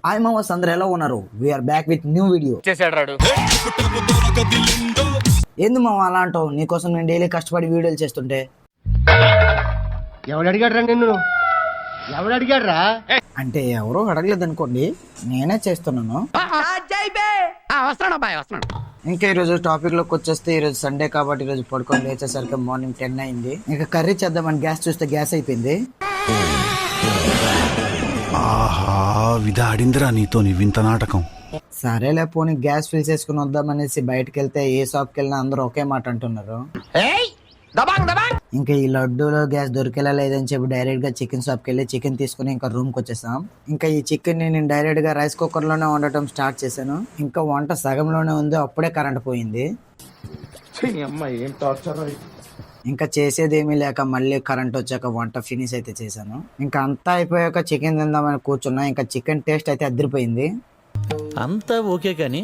Hi మామస్, అందరూ ఎలా ఉన్నారు? We are back with new video. చేసాడు రాడు. ఏంది మామ అలా అంటావు? నీకోసం నేను డైలీ కష్టపడి వీడియోలు చేస్తుంటే. ఎవడు అడిగాడ్రా నిన్ను? ఎవడు అడిగాడ్రా? అంటే ఎవరో అడగలేదు అనుకోండి, నేనే చేస్తున్నాను. వస్తున్నాడు అబ్బాయి వస్తున్నాడు. ఇంకా ఈరోజు టాపిక్ లోకి వచ్చేస్తే, ఈరోజు సండే కాబట్టి ఈరోజు పడుకొని లేచేసరికి మార్నింగ్ 10 అయింది. ఇంకా కర్రీ చేద్దామని గ్యాస్ చూస్తే గ్యాస్ అయిపోయింది. ఆహా, విధాడిందిరా నీతో నీ వింత నాటకం. సరేలే పోనీ గ్యాస్ ఫిల్ చేసుకుని వద్దామనేసి బయటకు వెళ్తే ఏ షాప్కి వెళ్ళినా అందరూ ఒకే మాట అంటున్నారు. ఇంకా ఈ లడ్డూలో గ్యాస్ దొరికేలా లేదని చెప్పి డైరెక్ట్ గా చికెన్ షాప్కి వెళ్ళి చికెన్ తీసుకుని ఇంకా రూమ్ కి వచ్చేసాం. ఇంకా ఈ చికెన్ ని నేను డైరెక్ట్ గా రైస్ కుక్కర్ లోనే వండటం స్టార్ట్ చేశాను. ఇంకా వంట సగంలోనే ఉంది, అప్పుడే కరెంట్ పోయింది. ఇంకా చేసేది ఏమీ లేక మళ్ళీ కరెంట్ వచ్చాక వంట ఫినిష్ అయితే చేశాను. ఇంకా అంతా అయిపోయాక చికెన్ తిందామని కూర్చున్నా. ఇంకా చికెన్ టేస్ట్ అయితే అదిరిపోయింది. అంతా ఓకే కానీ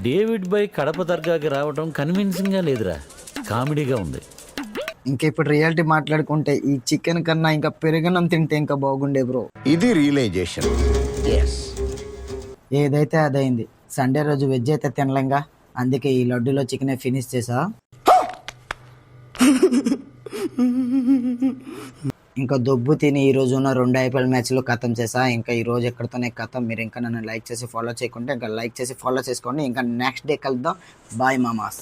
డేవిడ్ బై కడప దర్గాకి రావడం కన్విన్సింగ్ గా లేదురా, కామెడీగా ఉంది. ఇంకా ఇప్పుడు రియాలిటీ మాట్లాడుకుంటే ఈ చికెన్ కన్నా ఇంకా పెరుగన్నం తింటే ఇంకా బాగుండే బ్రో. ఇది రియలైజేషన్. ఏదైతే అదైంది. సండే రోజు వెజ్ అయితే తినలేంగా, అందుకే ఈ లడ్డూలో చికెన్ ఫినిష్ చేసా. ఇంకా దొబ్బు తిని ఈ రోజు ఉన్న 2 IPL మ్యాచ్లు ఖతం చేసా. ఇంకా ఈ రోజు ఎక్కడితోనే ఖతం. మీరు ఇంకా నన్ను లైక్ చేసి ఫాలో చేయకుంటే ఇంకా లైక్ చేసి ఫాలో చేసుకోండి. ఇంకా నెక్స్ట్ డే కలుద్దాం. బాయ్ మామాస్.